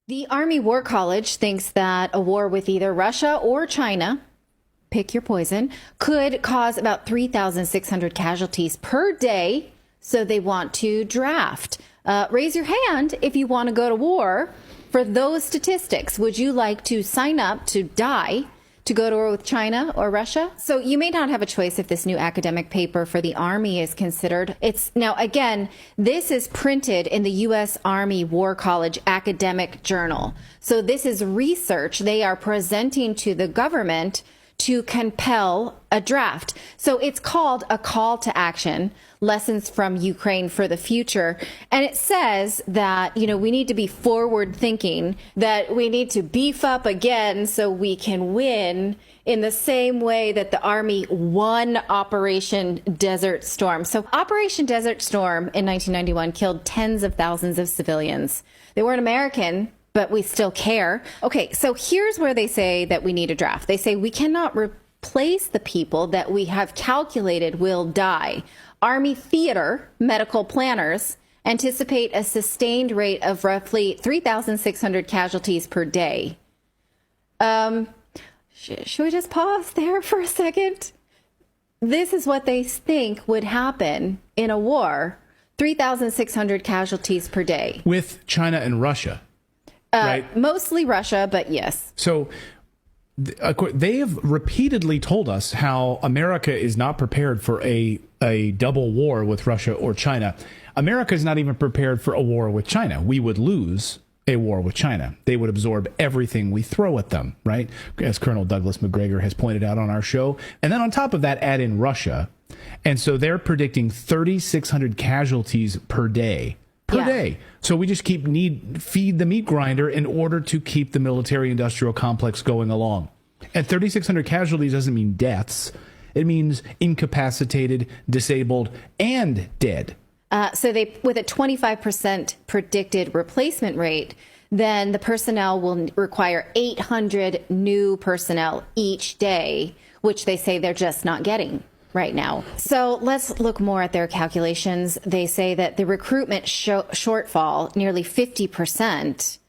The Army War College thinks that a war with either Russia or China, pick your poison, could cause about 3,600 casualties per day. So they want to draft. Raise your hand if you want to go to war for those statistics. Would you like to sign up to die to go to war with China or Russia? So you may not have a choice if this new academic paper for the Army is considered. It's now, again, this is printed in the U.S. Army War College Academic Journal. So this is research they are presenting to the government to compel a draft. So it's called A Call to Action, Lessons from Ukraine for the Future. And it says that, we need to be forward thinking, that we need to beef up again so we can win in the same way that the Army won Operation Desert Storm. So Operation Desert Storm in 1991 killed tens of thousands of civilians. They weren't American, but we still care. Okay, so here's where they say that we need a draft. They say we cannot replace the people that we have calculated will die. Army theater medical planners anticipate a sustained rate of roughly 3,600 casualties per day. Should we just pause there for a second? This is what they think would happen in a war. 3,600 casualties per day. With China and Russia. Right? Mostly Russia, but yes. So they have repeatedly told us how America is not prepared for a double war with Russia or China. America is not even prepared for a war with China. We would lose a war with China. They would absorb everything we throw at them, right? As Colonel Douglas Macgregor has pointed out on our show. And then on top of that, add in Russia. And so they're predicting 3,600 casualties per day. Per day. So we just feed the meat grinder in order to keep the military-industrial complex going along. And 3,600 casualties doesn't mean deaths. It means incapacitated, disabled, and dead. So with a 25% predicted replacement rate, then the personnel will require 800 new personnel each day, which they say they're just not getting right now. So let's look more at their calculations. They say that the recruitment shortfall, nearly 50%,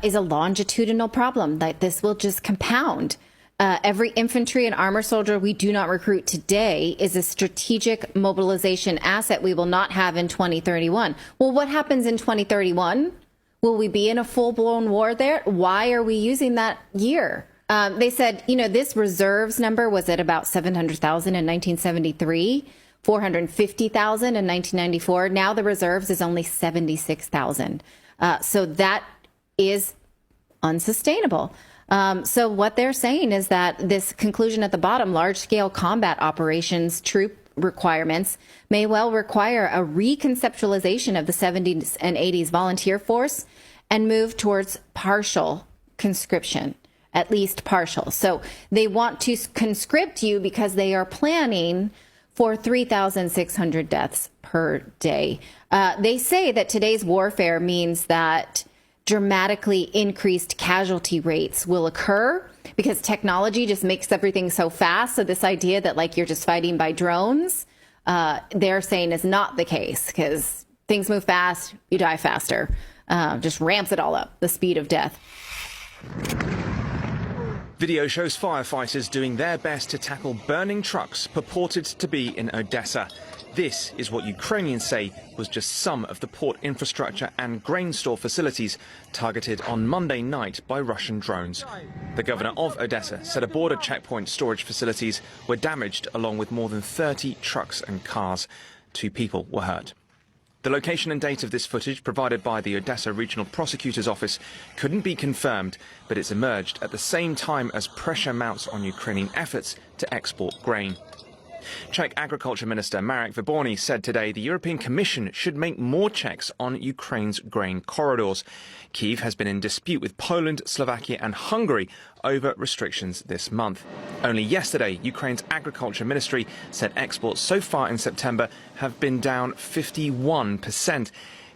is a longitudinal problem, that this will just compound. Every infantry and armor soldier we do not recruit today is a strategic mobilization asset we will not have in 2031. Well, what happens in 2031? Will we be in a full-blown war there? Why are we using that year? They said, this reserves number was at about 700,000 in 1973, 450,000 in 1994. Now the reserves is only 76,000. So that is unsustainable. So what they're saying is that this conclusion at the bottom, large-scale combat operations, troop requirements, may well require a reconceptualization of the 70s and 80s volunteer force and move towards partial conscription. At least partial. So they want to conscript you because they are planning for 3,600 deaths per day. They say that today's warfare means that dramatically increased casualty rates will occur because technology just makes everything so fast. So this idea that you're just fighting by drones, they're saying is not the case because things move fast, you die faster. Just ramps it all up, the speed of death. Video shows firefighters doing their best to tackle burning trucks purported to be in Odessa. This is what Ukrainians say was just some of the port infrastructure and grain store facilities targeted on Monday night by Russian drones. The governor of Odessa said a border checkpoint storage facilities were damaged along with more than 30 trucks and cars. 2 people were hurt. The location and date of this footage provided by the Odessa Regional Prosecutor's Office couldn't be confirmed, but it's emerged at the same time as pressure mounts on Ukrainian efforts to export grain. Czech Agriculture Minister Marek Vyborny said today the European Commission should make more checks on Ukraine's grain corridors. Kyiv has been in dispute with Poland, Slovakia and Hungary over restrictions this month. Only yesterday, Ukraine's Agriculture Ministry said exports so far in September have been down 51%.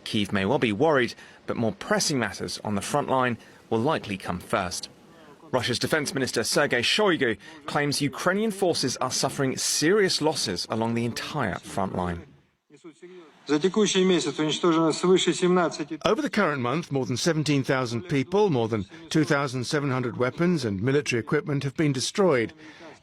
Kyiv may well be worried, but more pressing matters on the front line will likely come first. Russia's Defense Minister Sergei Shoigu claims Ukrainian forces are suffering serious losses along the entire front line. За текущий месяц уничтожено свыше 17. Over the current month, more than 17,000 people, more than 2,700 weapons and military equipment have been destroyed,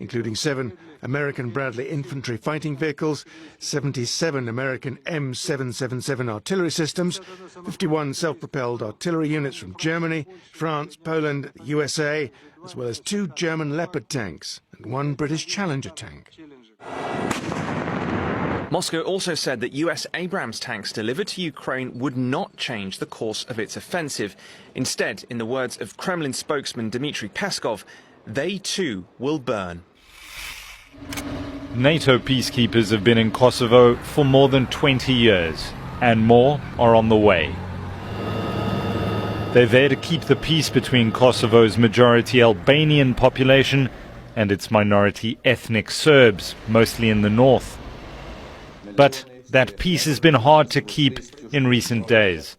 including 7 American Bradley infantry fighting vehicles, 77 American M777 artillery systems, 51 self-propelled artillery units from Germany, France, Poland, the USA, as well as 2 German Leopard tanks and 1 British Challenger tank. Moscow also said that US Abrams tanks delivered to Ukraine would not change the course of its offensive. Instead, in the words of Kremlin spokesman Dmitry Peskov, they too will burn. NATO peacekeepers have been in Kosovo for more than 20 years, and more are on the way. They're there to keep the peace between Kosovo's majority Albanian population and its minority ethnic Serbs, mostly in the north. But that peace has been hard to keep in recent days.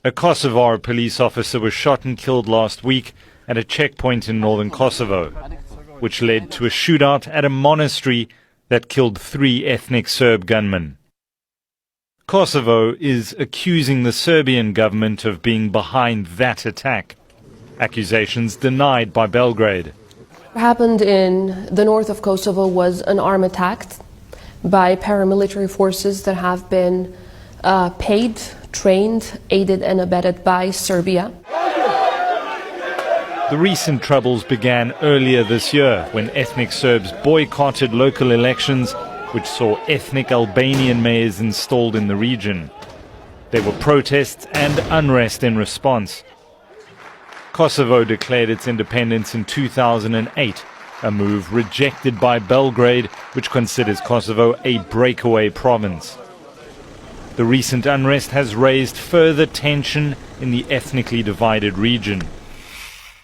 A Kosovar police officer was shot and killed last week at a checkpoint in northern Kosovo, which led to a shootout at a monastery that killed 3 ethnic Serb gunmen. Kosovo is accusing the Serbian government of being behind that attack. Accusations denied by Belgrade. What happened in the north of Kosovo was an armed attack by paramilitary forces that have been paid, trained, aided and abetted by Serbia. The recent troubles began earlier this year when ethnic Serbs boycotted local elections, which saw ethnic Albanian mayors installed in the region. There were protests and unrest in response. Kosovo declared its independence in 2008, a move rejected by Belgrade, which considers Kosovo a breakaway province. The recent unrest has raised further tension in the ethnically divided region.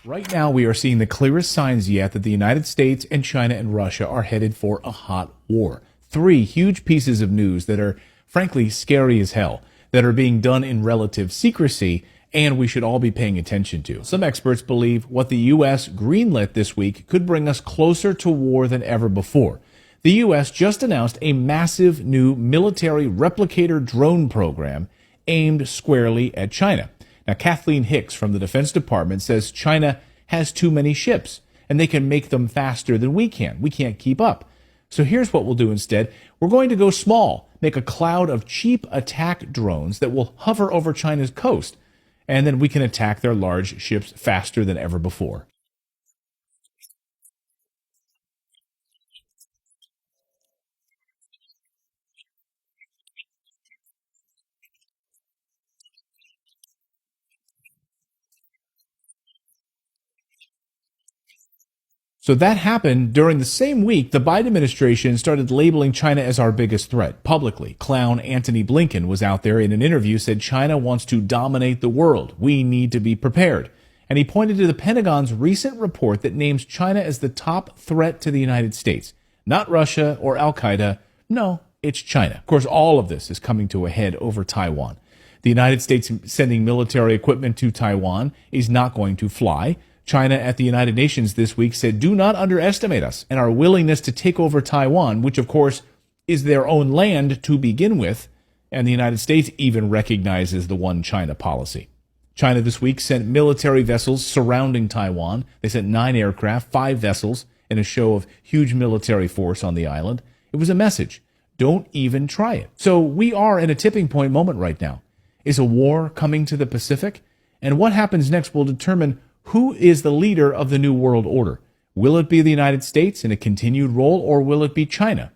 Right now, we are seeing the clearest signs yet that the United States and China and Russia are headed for a hot war. 3 huge pieces of news that are, frankly, scary as hell, that are being done in relative secrecy, and we should all be paying attention to. Some experts believe what the U.S. greenlit this week could bring us closer to war than ever before. The U.S. just announced a massive new military replicator drone program aimed squarely at China. Now, Kathleen Hicks from the Defense Department says China has too many ships, and they can make them faster than we can. We can't keep up. So here's what we'll do instead. We're going to go small, make a cloud of cheap attack drones that will hover over China's coast, and then we can attack their large ships faster than ever before. So that happened during the same week the Biden administration started labeling China as our biggest threat publicly. Clown Antony Blinken was out there in an interview, said China wants to dominate the world. We need to be prepared. And he pointed to the Pentagon's recent report that names China as the top threat to the United States. Not Russia or Al-Qaeda. No, it's China. Of course, all of this is coming to a head over Taiwan. The United States sending military equipment to Taiwan is not going to fly. China at the United Nations this week said, do not underestimate us and our willingness to take over Taiwan, which of course is their own land to begin with, and the United States even recognizes the one China policy. China this week sent military vessels surrounding Taiwan. They sent 9 aircraft, 5 vessels, in a show of huge military force on the island. It was a message. Don't even try it. So we are in a tipping point moment right now. Is a war coming to the Pacific? And what happens next will determine who is the leader of the new world order. Will it be the United States in a continued role, or will it be China?